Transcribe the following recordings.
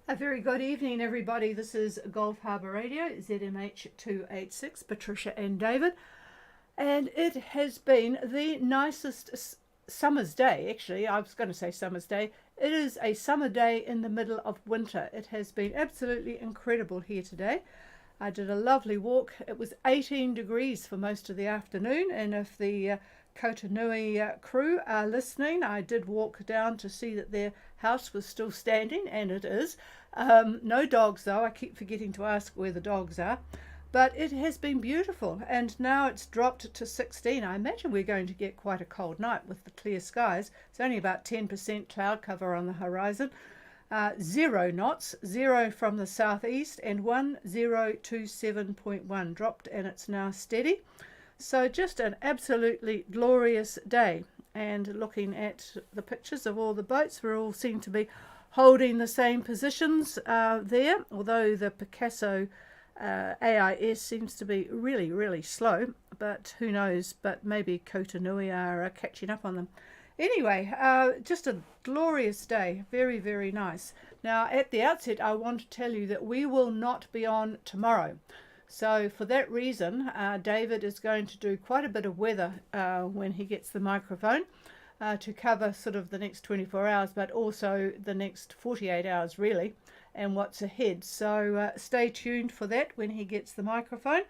A very good evening, everybody. This is Gulf Harbour Radio, ZMH 286, Patricia and David. And it has been the nicest summer's day, actually. I was going to say summer's day. It is a summer day in the middle of winter. It has been absolutely incredible here today. I did a lovely walk. It was 18 degrees for most of the afternoon, and if the Kotanui crew are listening, I did walk down to see that their house was still standing, and it is. No dogs though. I keep forgetting to ask where the dogs are. But it has been beautiful, and now it's dropped to 16. I imagine we're going to get quite a cold night with the clear skies. It's only about 10% cloud cover on the horizon. 0 knots, 0 from the southeast, and 1027.1 dropped, and it's now steady. So just an absolutely glorious day. And looking at the pictures of all the boats, we all seem to be holding the same positions there, although the Picasso AIS seems to be really slow, but who knows, but maybe Kotanui are catching up on them. Anyway, just a glorious day, very nice. Now at the outset I want to tell you that we will not be on tomorrow. So for that reason, David is going to do quite a bit of weather when he gets the microphone to cover sort of the next 24 hours, but also the next 48 hours really, and what's ahead. So stay tuned for that when he gets the microphone.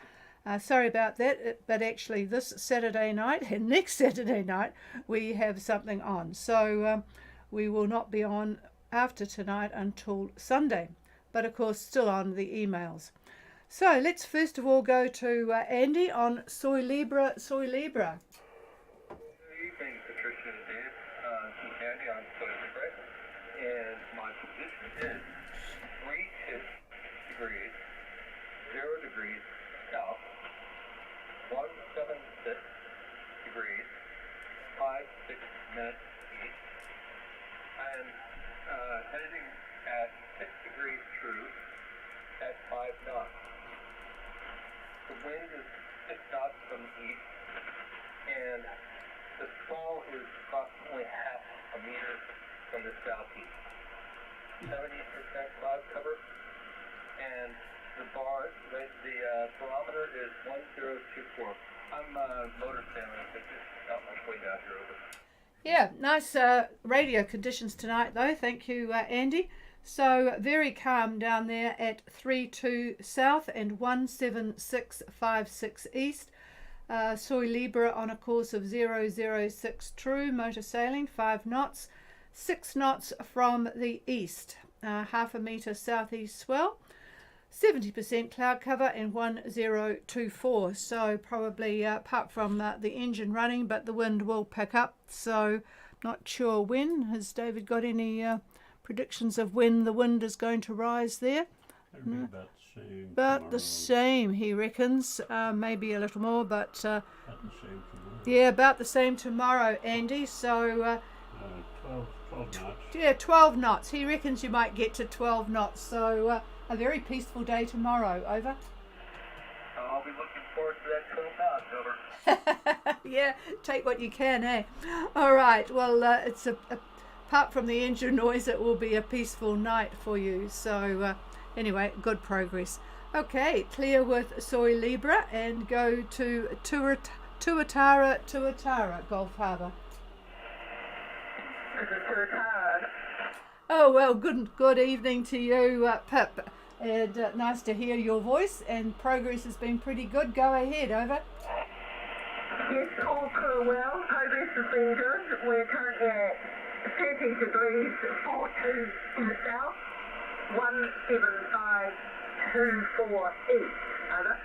Sorry about that, but actually this Saturday night and next Saturday night we have something on. So we will not be on after tonight until Sunday, but of course still on the emails. So let's first of all go to Andy on Soy Libra. Good evening, Patricia and Dave. This is Andy on Soy Libra, and my position is 36 degrees, 0 degrees south, 176 degrees, 56 minutes east. I am heading at 6 degrees true at 5 knots. The wind is 6 knots from the east, and the swell is approximately half a meter from the southeast. 70% cloud cover, and the barometer is 1024. I'm motor sailing, but just out my way down here over. Yeah, nice radio conditions tonight though. Thank you, Andy. So very calm down there at 32 south and 17656 east. Soy Libra on a course of 006 true, motor sailing 5 knots, 6 knots from the east, half a metre southeast swell, 70% cloud cover, and 1024. So probably apart from the engine running, but the wind will pick up. So not sure when. Has David got any predictions of when the wind is going to rise there? It'll be about the same. About the same, he reckons. Maybe a little more, but About the same tomorrow. yeah, about the same tomorrow, Andy. So 12 knots. yeah, 12 knots. He reckons you might get to 12 knots. So a very peaceful day tomorrow. Over. I'll be looking forward to that 12 knots, over. Yeah, take what you can, eh? All right. Well, it's apart from the engine noise, it will be a peaceful night for you. So anyway, good progress. Okay, clear with Soy Libra and go to Tuatara, Gulf Harbour. This is Tuatara. Oh, well, good evening to you, Pip. And nice to hear your voice, and progress has been pretty good. Go ahead, over. Yes, all too well. Progress has been good. We're currently at 30 degrees 42 in the south, 17524 east. Over.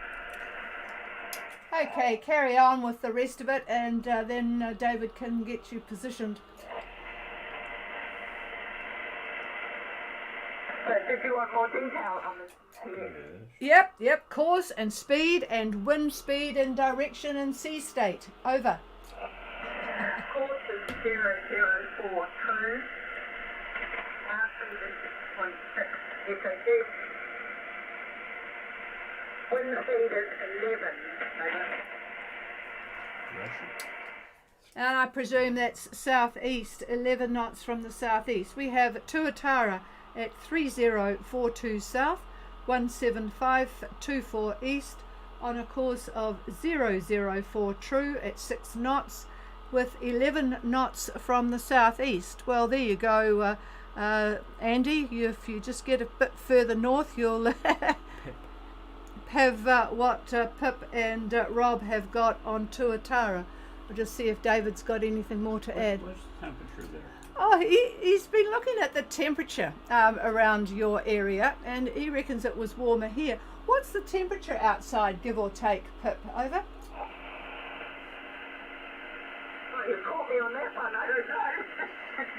Okay, carry on with the rest of it, and then David can get you positioned. So did you want more detail on this? Yes. Yep, course and speed and wind speed and direction and sea state. Over. Course is 004 true. Speed is 6.6 SOD. Wind speed is 11. Over. Russian. And I presume that's southeast, 11 knots from the southeast. We have Tuatara at 3042 south, 17524 east, on a course of 004 true at 6 knots, with 11 knots from the southeast. Well, there you go, Andy. If you just get a bit further north, you'll have what Pip and Rob have got on Tuatara. I'll just see if David's got anything more to add. What's the temperature there? Oh, he's been looking at the temperature around your area, and he reckons it was warmer here. What's the temperature outside, give or take, Pip? Over? Well, you caught me on that one, I don't know. It's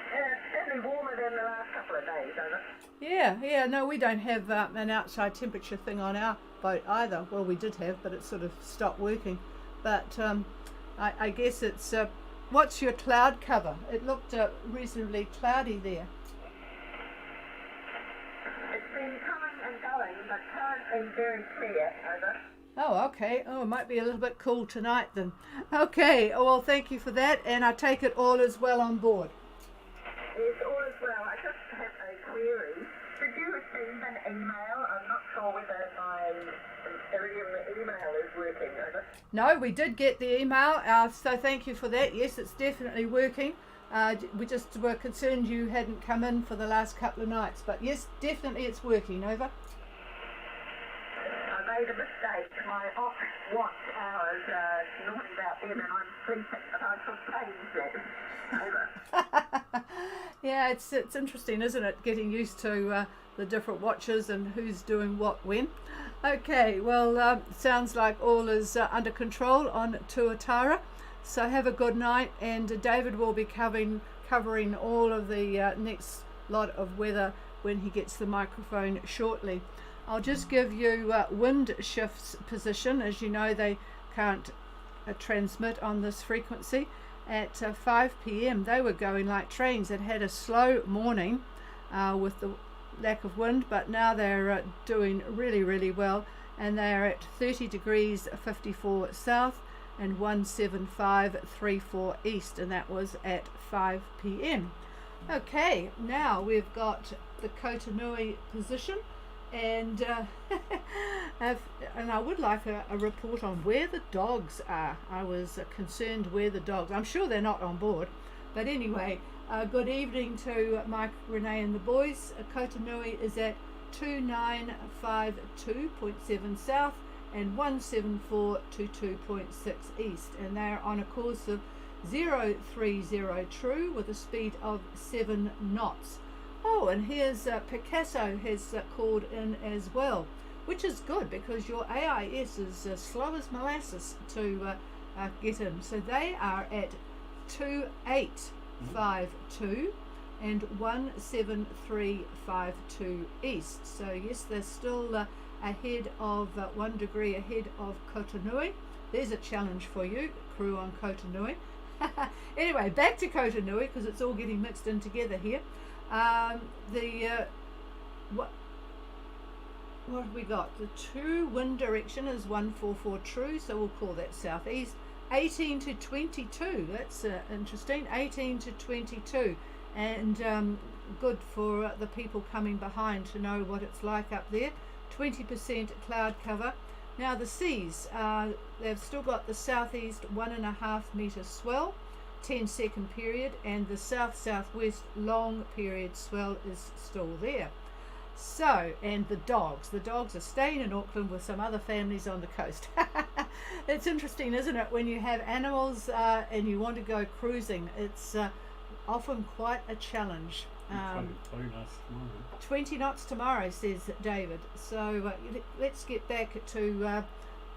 certainly warmer than the last couple of days, over. Yeah, no, we don't have an outside temperature thing on our boat either. Well, we did have, but it sort of stopped working. But I guess it's, what's your cloud cover? It looked reasonably cloudy there. It's been coming and going, but currently very clear, over. Oh, okay. Oh, it might be a little bit cool tonight then. Okay, well, thank you for that, and I take it all is well on board. Yes, all is well. I just have a query. Did you receive an email? I'm not sure whether my Iridium email is working, over. No, we did get the email, so thank you for that. Yes, it's definitely working. We just were concerned you hadn't come in for the last couple of nights, but yes, definitely it's working. Over. I made a mistake. My off watch hours are not about them, and I'm sleeping, but I shall change that. Over. Yeah, it's interesting, isn't it, getting used to the different watches and who's doing what when. Okay, well, sounds like all is under control on Tuatara, so have a good night, and David will be covering all of the next lot of weather when he gets the microphone shortly. I'll just give you wind shifts position. As you know, they can't transmit on this frequency. At 5 p.m. they were going like trains. It had a slow morning with the lack of wind, but now they're doing really, really well, and they're at 30 degrees 54 south and 17534 east, and that was at 5 p.m. Okay, now we've got the Kotanui position, and and I would like a report on where the dogs are. I was concerned where the dogs, I'm sure they're not on board, but anyway, good evening to Mike, Renee and the boys. Kotanui is at 2952.7 south and 17422.6 east, and they're on a course of 030 true with a speed of 7 knots. Oh, and here's Picasso has called in as well, which is good because your AIS is slow as molasses to get in. So they are at 2852 and 17352 east. So yes, they're still ahead of 1 degree ahead of Kotanui. There's a challenge for you, crew on Kotanui. Anyway, back to Kotanui because it's all getting mixed in together here. What have we got? The true wind direction is 144 true, so we'll call that southeast. 18 to 22, that's interesting. 18 to 22, and good for the people coming behind to know what it's like up there. 20% cloud cover. Now the seas, they've still got the southeast 1.5 metre swell, 10-second period, and the south-southwest long period swell is still there. So, and the dogs are staying in Auckland with some other families on the coast. It's interesting, isn't it, when you have animals and you want to go cruising, it's often quite a challenge. 20 knots tomorrow, says David. So let's get back to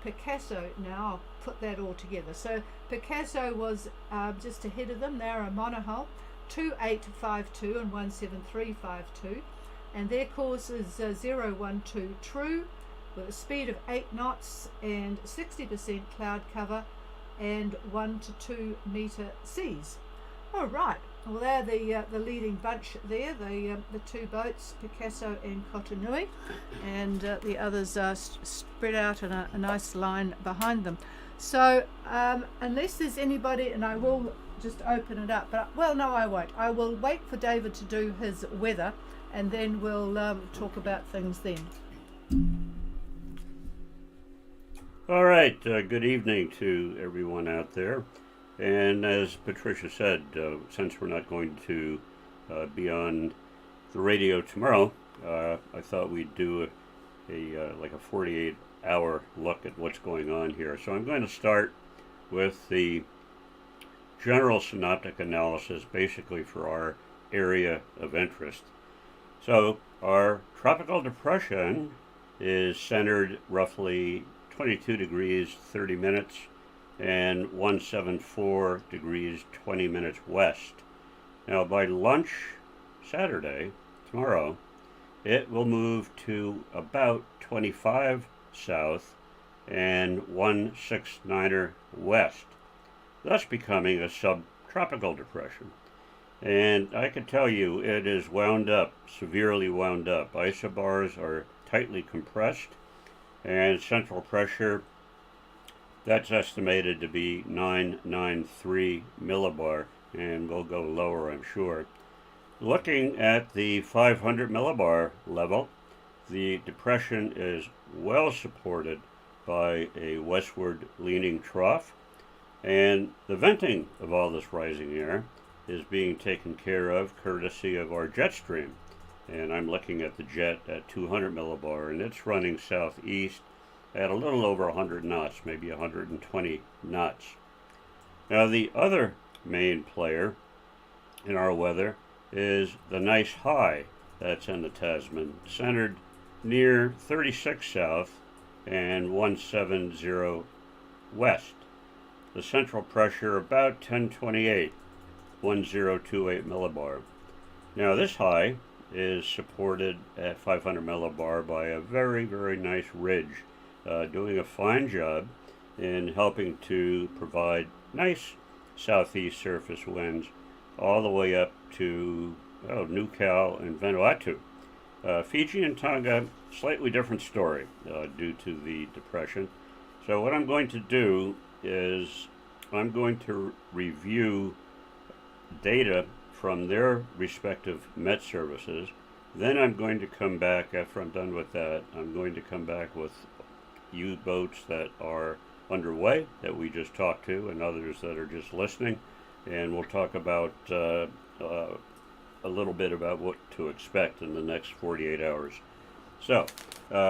Picasso now. I'll put that all together. So Picasso was just ahead of them. They're a monohull, 2852 and 17352, and their course is 012 true with a speed of 8 knots and 60% cloud cover and 1 to 2 metre seas. All right. Well, they're the leading bunch there, the two boats, Picasso and Kotanui, and the others are spread out in a nice line behind them. So unless there's anybody, and I will just open it up, but well, no, I won't. I will wait for David to do his weather, and then we'll talk about things then. All right, good evening to everyone out there. And as Patricia said, since we're not going to be on the radio tomorrow, I thought we'd do like a 48-hour look at what's going on here. So I'm going to start with the general synoptic analysis, basically for our area of interest. So our tropical depression is centered roughly 22 degrees 30 minutes and 174 degrees 20 minutes west. Now by lunch Saturday, tomorrow, it will move to about 25 south and 169er west, thus becoming a subtropical depression. And I can tell you it is wound up, severely wound up. Isobars are tightly compressed, and central pressure, that's estimated to be 993 millibar, and we'll go lower, I'm sure. Looking at the 500 millibar level, the depression is well supported by a westward leaning trough, and the venting of all this rising air is being taken care of courtesy of our jet stream. And I'm looking at the jet at 200 millibar, and it's running southeast at a little over 100 knots, maybe 120 knots. Now the other main player in our weather is the nice high that's in the Tasman, centered near 36 south and 170 west. The central pressure about 1028, 1028 millibar. Now this high is supported at 500 millibar by a very, very nice ridge, doing a fine job in helping to provide nice southeast surface winds all the way up to Newcal and Vanuatu. Fiji and Tonga, slightly different story due to the depression. So what I'm going to do is I'm going to review data from their respective Met services. Then I'm going to come back, after I'm done with that, I'm going to come back with U-boats that are underway that we just talked to, and others that are just listening, and we'll talk about a little bit about what to expect in the next 48 hours. So,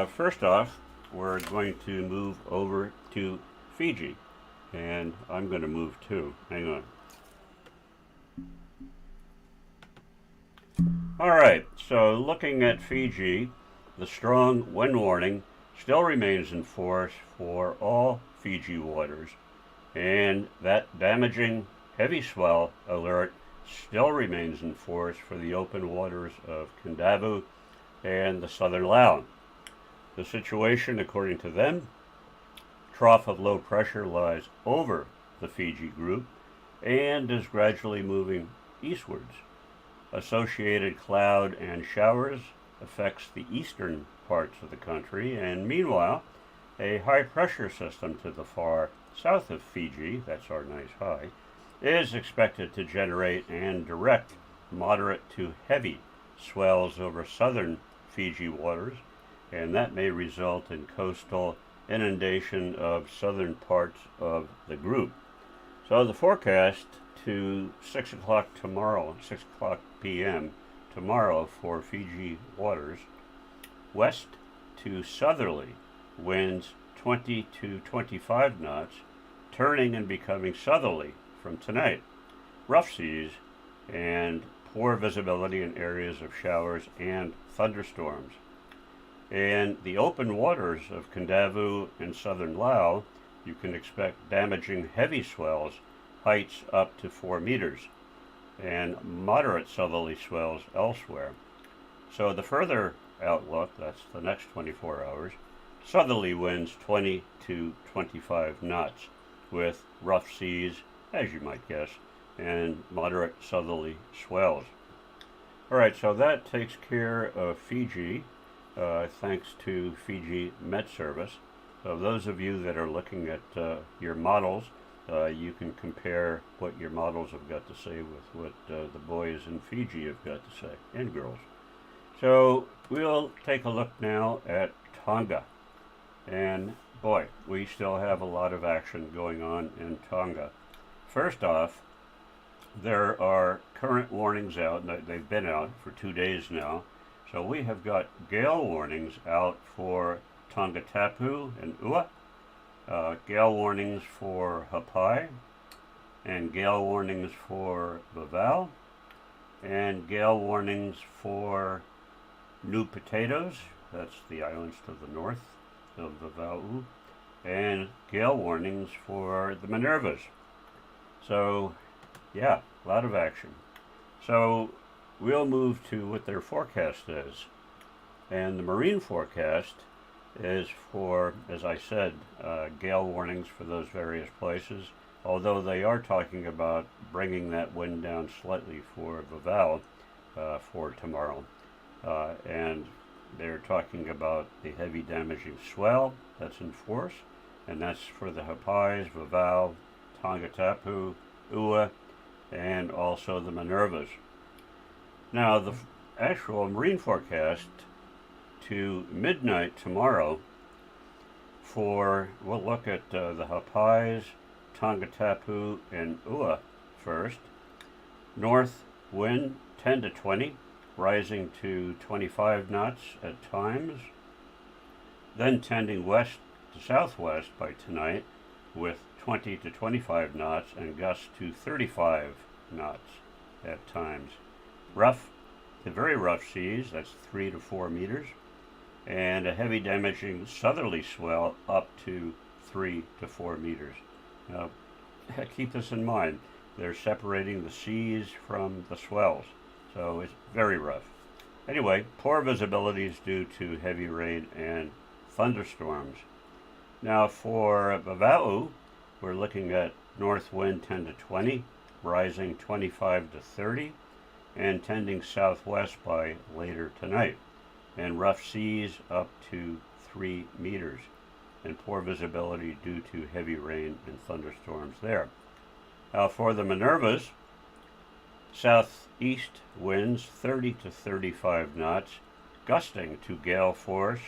first off, we're going to move over to Fiji, and I'm going to move too. Hang on. Alright, so looking at Fiji, the strong wind warning still remains in force for all Fiji waters, and that damaging heavy swell alert still remains in force for the open waters of Kindavu and the southern Lao. The situation, according to them, trough of low pressure lies over the Fiji group and is gradually moving eastwards. Associated cloud and showers affects the eastern parts of the country, and meanwhile, a high pressure system to the far south of Fiji, that's our nice high, is expected to generate and direct moderate to heavy swells over southern Fiji waters, and that may result in coastal inundation of southern parts of the group. So the forecast to 6 o'clock tomorrow, 6 o'clock p.m. tomorrow for Fiji waters, west to southerly winds 20 to 25 knots, turning and becoming southerly from tonight. Rough seas and poor visibility in areas of showers and thunderstorms. In the open waters of Kindavu and southern Lao, you can expect damaging heavy swells, heights up to 4 meters, and moderate southerly swells elsewhere. So the further outlook, that's the next 24 hours, southerly winds 20 to 25 knots with rough seas, as you might guess, and moderate southerly swells. Alright, so that takes care of Fiji, thanks to Fiji Met Service. So those of you that are looking at your models, you can compare what your models have got to say with what the boys in Fiji have got to say, and girls. So we'll take a look now at Tonga. And boy, we still have a lot of action going on in Tonga. First off, there are current warnings out, and they've been out for 2 days now. So we have got gale warnings out for Tongatapu and Ua, gale warnings for Hapai, and gale warnings for Vavau, and gale warnings for New Potatoes, that's the islands to the north of Vavau, and gale warnings for the Minervas. So, yeah, a lot of action. So, we'll move to what their forecast is. And the marine forecast is for, as I said, gale warnings for those various places, although they are talking about bringing that wind down slightly for Vavau for tomorrow. And they're talking about the heavy damaging swell that's in force, and that's for the Hapais, Vavau, Tongatapu, Ua, and also the Minervas. Now, the actual marine forecast to midnight tomorrow we'll look at the Hapais, Tongatapu, and Ua first. North wind 10 to 20, rising to 25 knots at times, then tending west to southwest by tonight with 20 to 25 knots and gusts to 35 knots at times. Rough to very rough seas, that's 3 to 4 meters, and a heavy damaging southerly swell up to 3 to 4 meters. Now, keep this in mind. They're separating the seas from the swells, so it's very rough. Anyway, poor visibility is due to heavy rain and thunderstorms. Now for Vavau, we're looking at north wind 10 to 20, rising 25 to 30, and tending southwest by later tonight, and rough seas up to 3 meters, and poor visibility due to heavy rain and thunderstorms there. Now for the Minervas, southeast winds 30 to 35 knots, gusting to gale force,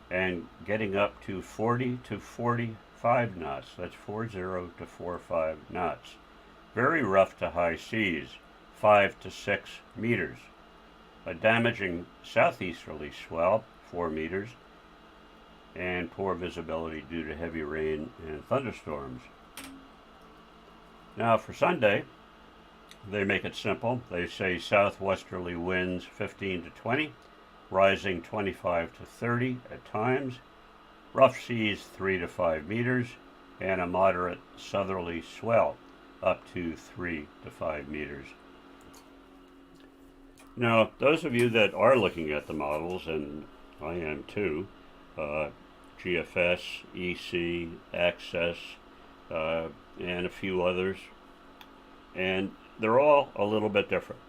and getting up to 40 to 45 knots. That's 40 to 45 knots. Very rough to high seas, 5 to 6 meters. A damaging southeasterly swell, 4 meters, and poor visibility due to heavy rain and thunderstorms. Now for Sunday, they make it simple. They say southwesterly winds 15 to 20, rising 25 to 30 at times, rough seas 3 to 5 meters, and a moderate southerly swell up to 3 to 5 meters. Now, those of you that are looking at the models, and I am too, GFS, EC, Access, and a few others, and they're all a little bit different.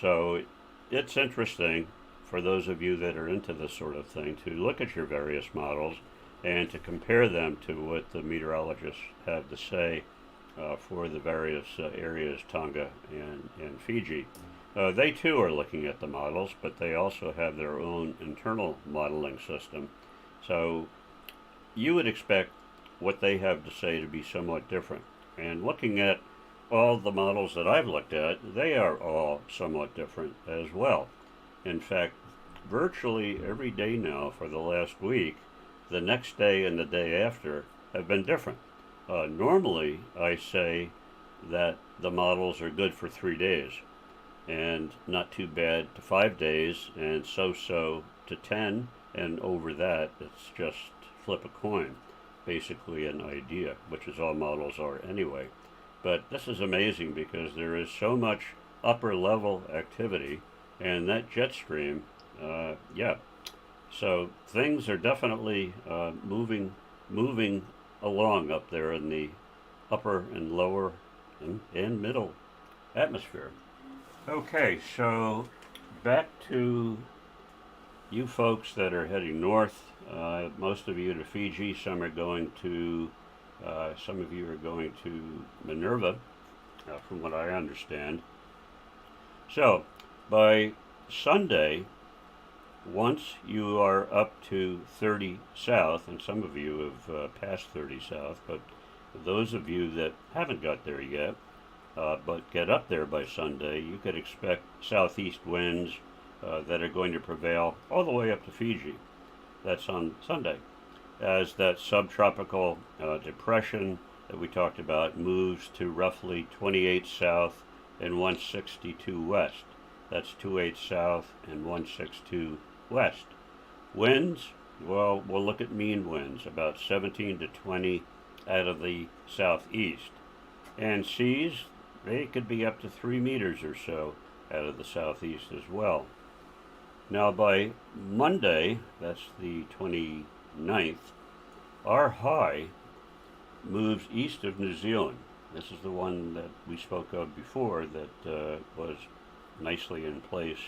So it's interesting for those of you that are into this sort of thing to look at your various models and to compare them to what the meteorologists have to say for the various areas, Tonga and Fiji. They too are looking at the models, but they also have their own internal modeling system. So you would expect what they have to say to be somewhat different. And looking at all the models that I've looked at, they are all somewhat different as well. In fact, virtually every day now for the last week, the next day and the day after have been different. Normally, I say that the models are good for 3 days, and not too bad to 5 days, and so-so to 10, and over that, it's just flip a coin, basically an idea, which is all models are anyway. But this is amazing because there is so much upper level activity, and that jet stream, so things are definitely moving along up there in the upper and lower and middle atmosphere. Okay, so back to you folks that are heading north. Most of you to Fiji. Some are going to. Some of you are going to Minerva, from what I understand. So by Sunday, once you are up to 30 south, and some of you have passed 30 south, but those of you that haven't got there yet, but get up there by Sunday, you could expect southeast winds that are going to prevail all the way up to Fiji. That's on Sunday. As that subtropical depression that we talked about moves to roughly 28 south and 162 west. That's 28 south and 162 west. Winds, well, we'll look at mean winds, about 17 to 20 out of the southeast. And seas, they could be up to 3 meters or so out of the southeast as well. Now by Monday, that's the 29th, our high moves east of New Zealand. This is the one that we spoke of before that was nicely in place,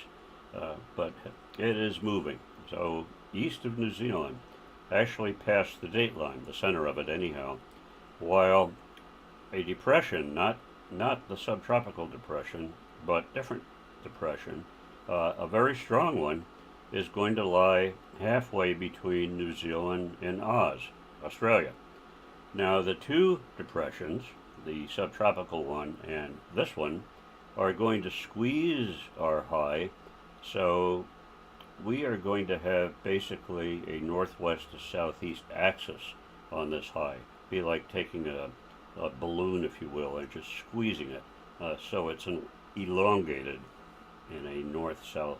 but it is moving. So east of New Zealand, actually past the date line, the center of it anyhow, while a depression, not the subtropical depression, but different depression, a very strong one, is going to lie halfway between New Zealand and Australia. Now the two depressions, the subtropical one and this one, are going to squeeze our high, so we are going to have basically a northwest to southeast axis on this high. Be like taking a balloon, if you will, and just squeezing it. So it's an elongated in a north-south,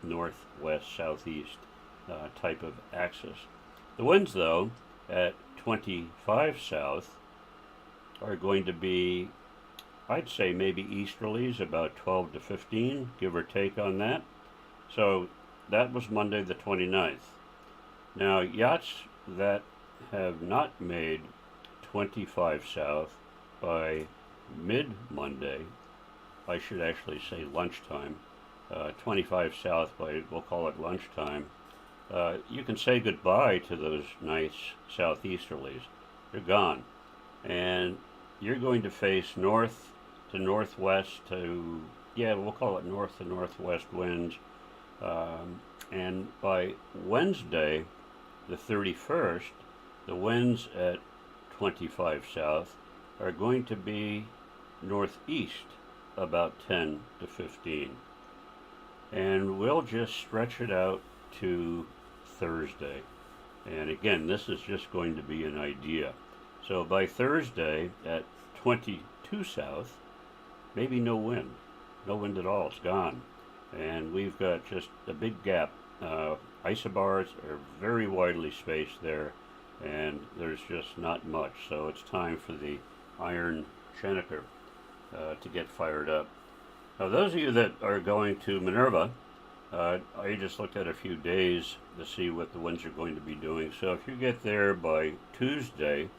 northwest-southeast type of axis. The winds, though, at 25 south are going to be, I'd say maybe easterlies, about 12 to 15, give or take on that. So that was Monday the 29th. Now, yachts that have not made 25 south by mid-Monday, I should actually say lunchtime, 25 south by, we'll call it lunchtime, you can say goodbye to those nice southeasterlies. They're gone. And you're going to face north to northwest to, yeah, we'll call it north to northwest winds. And by Wednesday, the 31st, the winds at 25 south are going to be northeast about 10 to 15. And we'll just stretch it out to Thursday. And again, this is just going to be an idea. So by Thursday at 22 south, maybe no wind at all, it's gone. And we've got just a big gap. Isobars are very widely spaced there, and there's just not much. So it's time for the iron Chinook to get fired up. Now those of you that are going to Minerva, I just looked at a few days to see what the winds are going to be doing. So if you get there by Tuesday,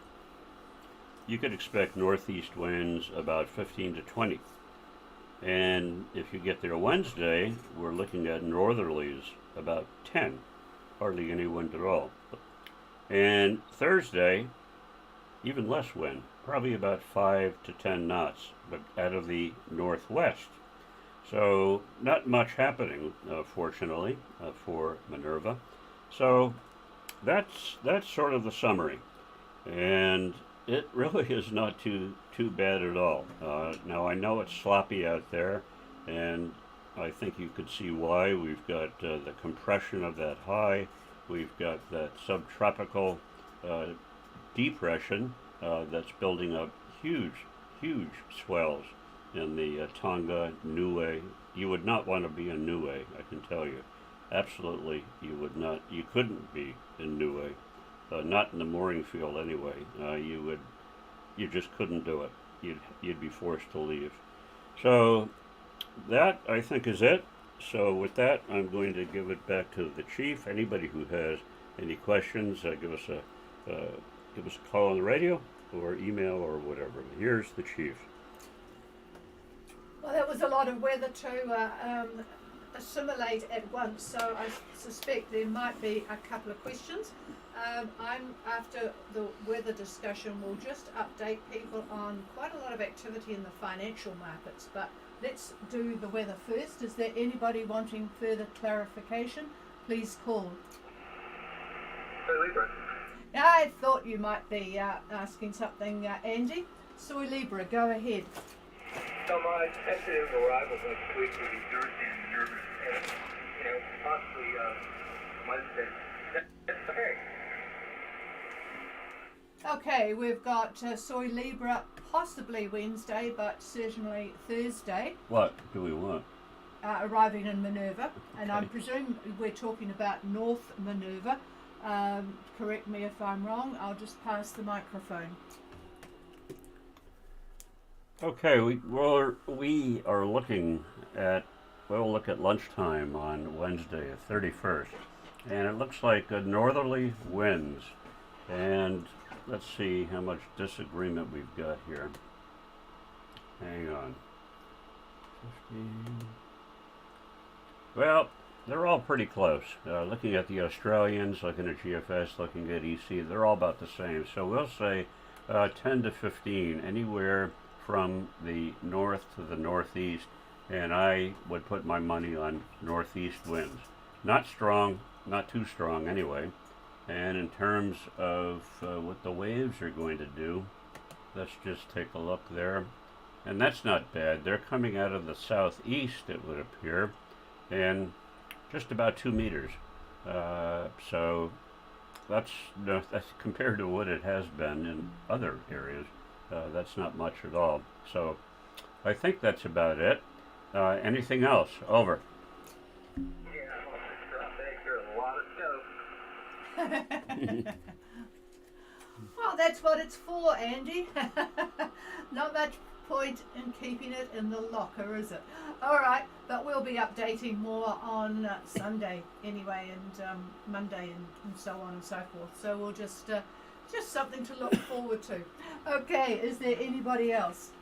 you could expect northeast winds about 15 to 20. And if you get there Wednesday, we're looking at northerlies about 10, hardly any wind at all. And Thursday, even less wind, probably about 5 to 10 knots, but out of the northwest. So not much happening, fortunately, for Minerva. So that's sort of the summary, and it really is not too bad at all. Now I know it's sloppy out there, and I think you could see why. We've got the compression of that high. We've got that subtropical depression that's building up huge swells in the Tonga, Niue. You would not want to be in Niue, I can tell you. Absolutely, you would not. You couldn't be in Niue. Not in the mooring field anyway. You just couldn't do it. You'd be forced to leave. So that, I think, is it. So with that, I'm going to give it back to the chief. Anybody who has any questions, give us a call on the radio or email or whatever. Here's the chief. Well, that was a lot of weather to assimilate at once, so I suspect there might be a couple of questions. After the weather discussion, we'll just update people on quite a lot of activity in the financial markets, but let's do the weather first. Is there anybody wanting further clarification please call. Soy Libra. I thought you might be asking something, Angie. Soy Libra, go ahead. So my tentative arrival next week will be Thursday in Nervous and, possibly Wednesday. That's okay. Okay, we've got Soy Libra, possibly Wednesday, but certainly Thursday, What do we want? arriving in Minerva. And I Okay. presume we're talking about North Minerva. Correct me if I'm wrong. I'll just pass the microphone. Okay, we are looking at, we'll look at lunchtime on Wednesday, the 31st, and it looks like northerly winds. And let's see how much disagreement we've got here. Hang on. 15. Well, they're all pretty close. Looking at the Australians, looking at GFS, looking at EC, they're all about the same. So we'll say 10 to 15, anywhere from the north to the northeast, and I would put my money on northeast winds. Not strong, not too strong anyway. And in terms of what the waves are going to do, let's just take a look there. And that's not bad. They're coming out of the southeast, it would appear, and just about 2 meters. So that's compared to what it has been in other areas. That's not much at all. So I think that's about it. Anything else? Over. Yeah, I think there's a lot of scope. Well, that's what it's for, Andy. Not much point in keeping it in the locker, is it? All right, but we'll be updating more on Sunday anyway, and Monday, and so on and so forth. So we'll just something to look forward to. Okay, is there anybody else?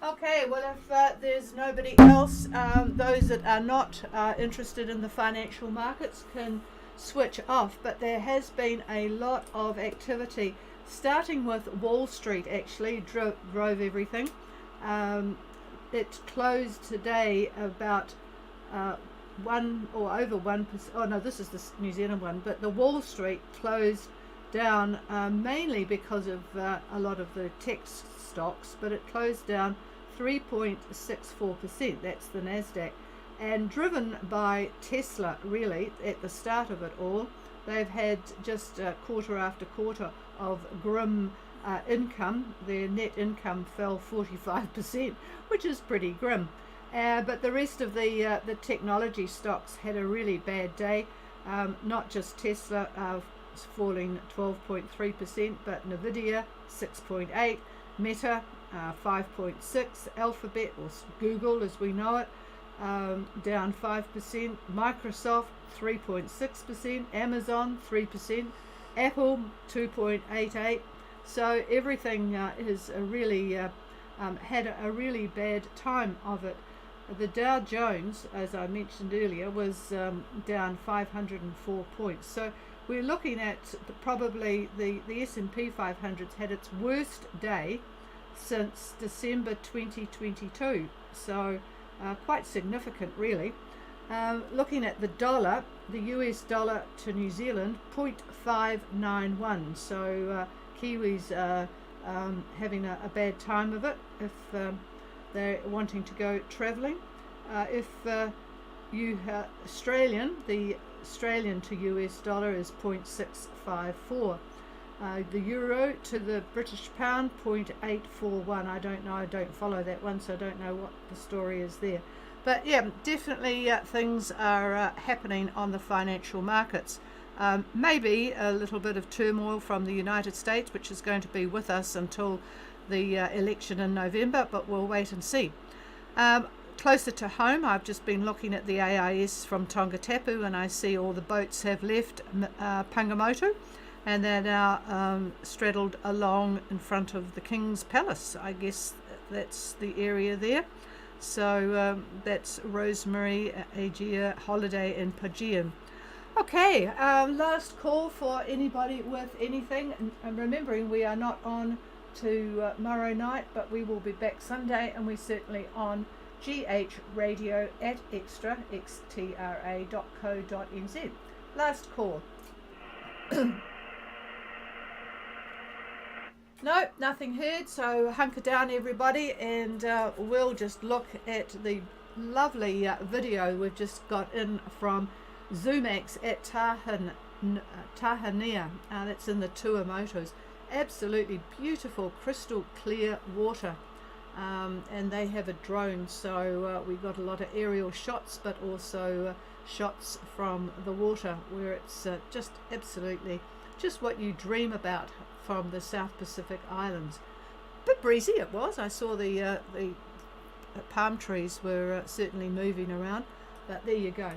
Okay, well, if there's nobody else, those that are not interested in the financial markets can switch off. But there has been a lot of activity, starting with Wall Street. Actually, drove everything. It closed today about 1 or over 1%. Oh no, this is the New Zealand one. But the Wall Street closed down mainly because of a lot of the tech stocks, but it closed down 3.64%. That's the Nasdaq, and driven by Tesla. Really, at the start of it all, they've had just quarter after quarter of grim income. Their net income fell 45%, which is pretty grim. But the rest of the technology stocks had a really bad day. Not just Tesla falling 12.3%, but Nvidia 6.8%, Meta 5.6%, Alphabet, or Google as we know it, down 5%, Microsoft 3.6%, Amazon 3%, Apple 2.88%. So everything is really had a really bad time of it. The Dow Jones, as I mentioned earlier, was down 504 points. So we're looking at probably the S&P 500's had its worst day since December 2022. So quite significant, really. Looking at the dollar, the US dollar to New Zealand, 0.591. So Kiwis are having a bad time of it if they're wanting to go travelling. If you Australian, the Australian to US dollar is 0.654. The euro to the British pound, 0.841. I don't know, I don't follow that one, so I don't know what the story is there. But yeah, definitely things are happening on the financial markets. Maybe a little bit of turmoil from the United States, which is going to be with us until the election in November, but we'll wait and see. Closer to home, I've just been looking at the AIS from Tongatapu, and I see all the boats have left Pangamotu, and they're now straddled along in front of the King's Palace. I guess that's the area there. So that's Rosemary, Aegea, Holiday and Pagean. Okay, last call for anybody with anything. And remembering we are not on tomorrow night, but we will be back Sunday, and we're certainly on ghradio@extra.co.nz. Last call. No, nothing heard, so hunker down everybody, and we'll just look at the lovely video we've just got in from Zoomax at Tahania. That's in the Tuamotus. Absolutely beautiful, crystal clear water. And they have a drone, so we got a lot of aerial shots, but also shots from the water, where it's just absolutely just what you dream about from the South Pacific Islands. A bit breezy it was. I saw the palm trees were certainly moving around, but there you go.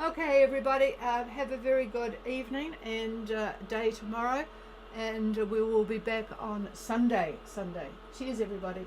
Okay, everybody, have a very good evening and day tomorrow, and we will be back on Sunday. Cheers, everybody.